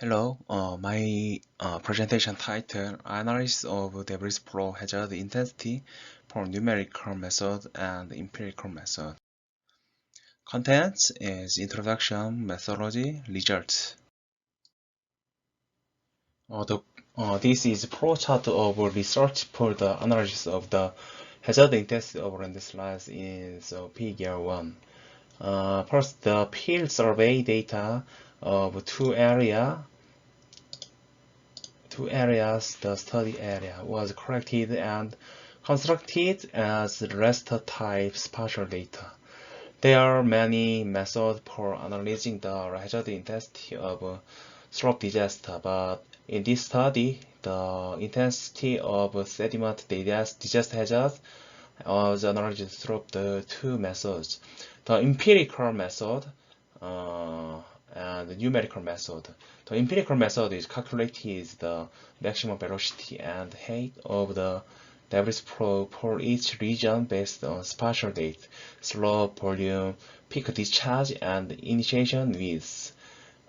Hello, my presentation title, Analysis of Debris Flow Hazard Intensity for Numerical Method and Empirical Method. Contents is Introduction, Methodology, Results. This is flowchart of research for the analysis of the hazard intensity of landslides in figure 1. First, the field survey data of two areas, the study area, was collected and constructed as raster type spatial data. There are many methods for analyzing the hazard intensity of slope disaster, but in this study, the intensity of sediment disaster hazard was analyzed through the two methods, the empirical method and the numerical method. The empirical method is calculated the maximum velocity and height of the debris flow for each region based on spatial data, slope, volume, peak discharge, and initiation width,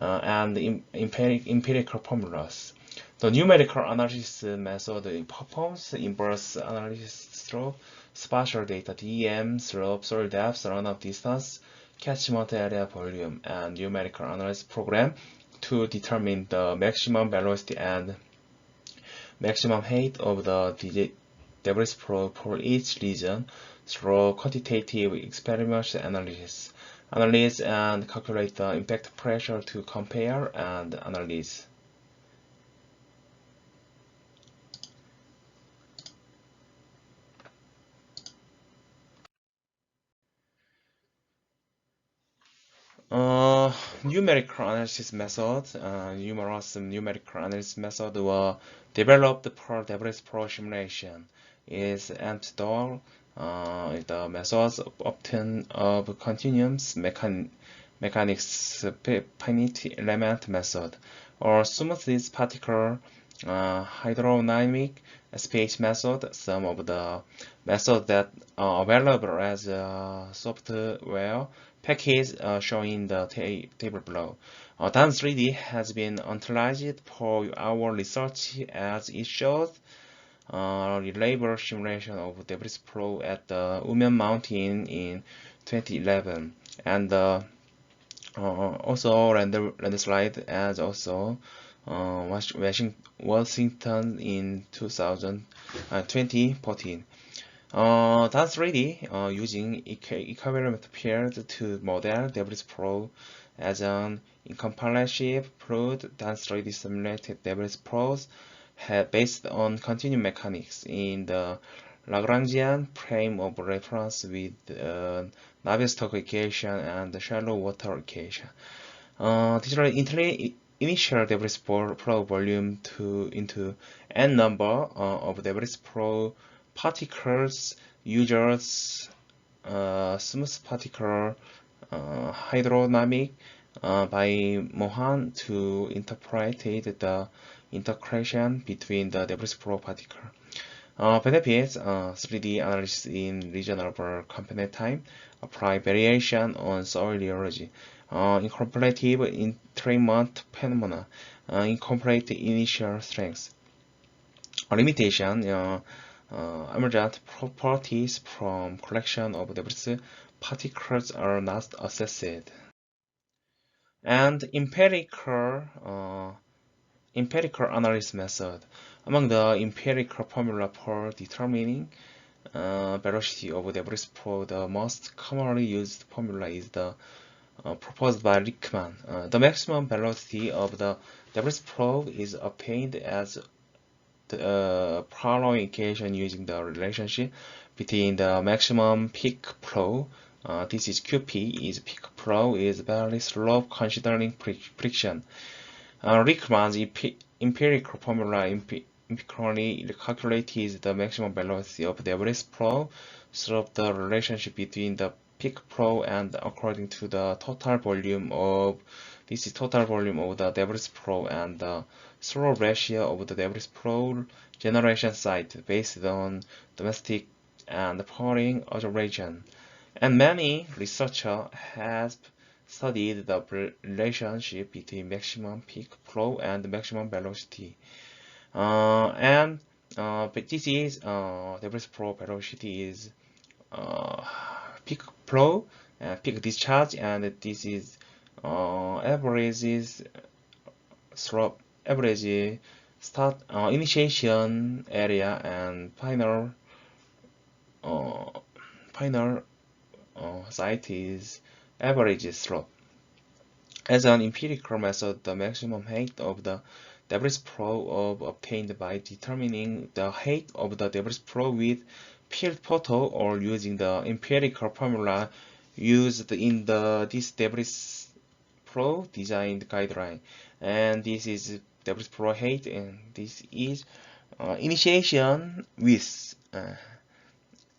and empirical formulas. The numerical analysis method performs inverse analysis through spatial data, DEM, slope, soil depth, runoff distance, catchment area volume, and numerical analysis program to determine the maximum velocity and maximum height of the debris flow for each region through quantitative experimental analysis. Analyze and calculate the impact pressure to compare and analyze. Numerical analysis method, numerous numerical analysis methods were developed for debris flow simulation. Is Empirical, the methods obtained of continuous mechanics finite element method, or smooth particle hydrodynamic space method. Some of the methods that are available as software package shown in the table below. Dance 3D has been utilized for our research as it shows reliable simulation of debris flow at the Umen Mountain in 2011, and also landslide as also Washington in 2014. That's really using equivalent field to model debris flow as an incompressible fluid. That's really simulated debris flows based on continuum mechanics in the Lagrangian frame of reference with Navier-Stokes equation and shallow water equation. These are initial debris flow volume into n number of debris flow particles uses smooth particle hydrodynamic by Mohan to interpret the interaction between the debris flow particle. Benefits 3D analysis in reasonable component time, apply variation on soil geology, incorporative entrainment phenomena, incorporate initial strength. Limitation emergent properties from collection of debris particles are not assessed. And empirical analysis method. Among the empirical formula for determining velocity of debris flow, the most commonly used formula is the proposed by Rickman. The maximum velocity of the debris flow is obtained as the following equation using the relationship between the maximum peak flow, this is QP, is peak flow is barely slope considering friction. Rickman's empirical formula empirically calculates the maximum velocity of debris flow through the relationship between the peak flow and according to the total volume of the debris flow and the slow ratio of the debris flow generation site based on domestic and foreign observation. And many researchers have studied the relationship between maximum peak flow and maximum velocity. But this is debris flow velocity is peak flow, peak discharge, and this is average start initiation area and uh, final site is average slope. As an empirical method, the maximum height of the debris flow obtained by determining the height of the debris flow with field photo or using the empirical formula used in this debris flow design guideline. And this is debris flow height, and this is initiation width,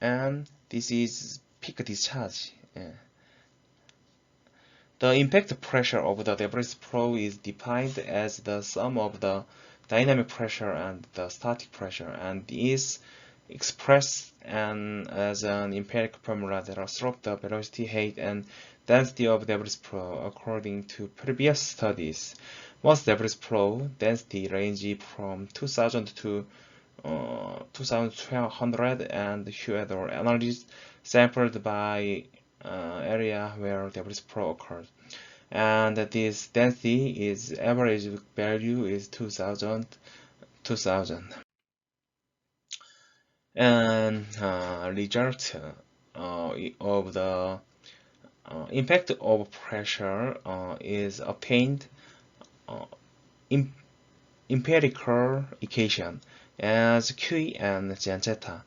and this is peak discharge. The impact pressure of the debris flow is defined as the sum of the dynamic pressure and the static pressure, and is expressed as an empirical formula that are slope, the velocity, height, and density of debris flow according to previous studies. Most debris flow density range from 2000 to 2200, and further analysis sampled by area where debris flow occurs. And this density is average value is 2000. And result of the impact of pressure is obtained empirical equation as QE and Zanzetta.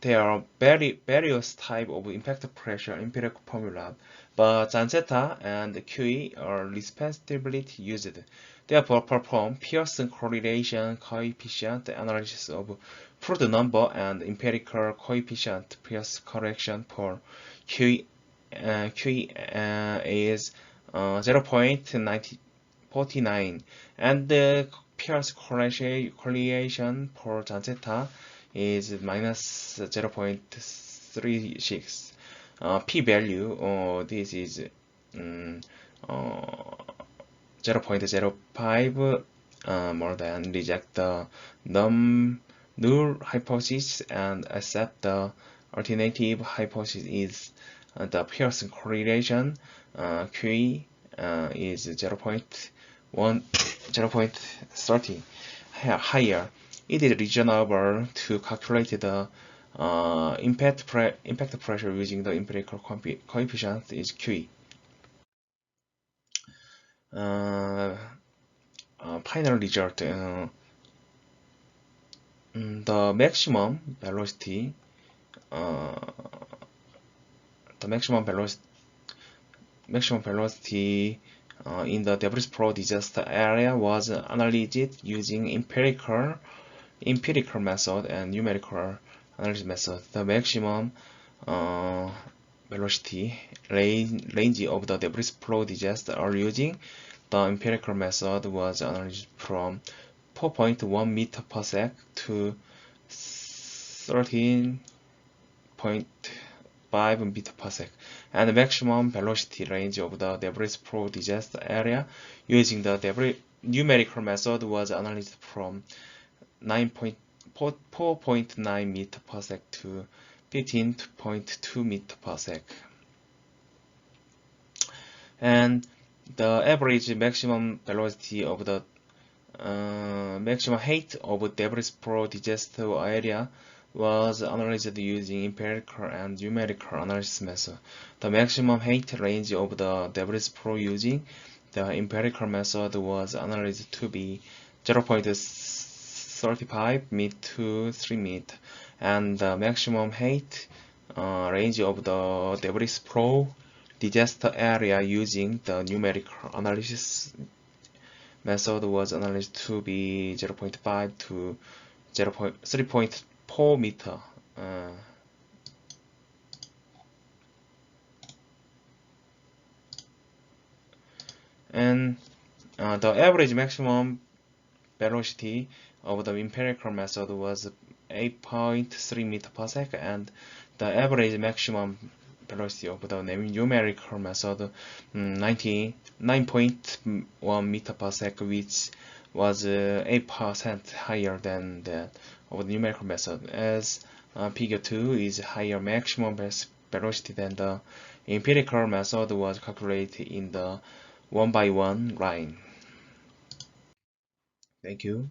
There are various types of impact pressure empirical formula, but Zanzetta and QE are respectively used. Therefore, perform Pearson correlation coefficient analysis of fluid number and empirical coefficient Pearson correction for QE. QE is 0.49, and the Pearson correlation for Zanzetta is minus 0.36. P-value, this is 0.05, more than reject the null hypothesis and accept the alternative hypothesis is the Pearson correlation. QE is 0.30 higher. It is reasonable to calculate the impact pressure using the empirical coefficient is QE. Final result, the maximum velocity in the debris flow disaster area was analyzed using empirical method and numerical analysis method. The maximum velocity range of the debris flow disaster are using the empirical method was analyzed from 4.1 meter per sec to 13.5 meter per sec, and the maximum velocity range of the debris flow disaster area using the numerical method was analyzed from 4.9 meter per sec to 15.2 meter per sec. And the average maximum velocity of the maximum height of debris flow disaster area was analyzed using empirical and numerical analysis method. The maximum height range of the debris flow using the empirical method was analyzed to be 0.35 meter to 3 meter, and the maximum height range of the debris flow disaster area using the numerical analysis method was analyzed to be 0.5 to 3.4 meter. And the average maximum velocity of the empirical method was 8.3 meter per second, and the average maximum velocity of the numerical method 99.1 meter per second, which was 8% higher than that of the numerical method, as figure 2 is higher maximum velocity than the empirical method was calculated in the 1 by 1 line. Thank you.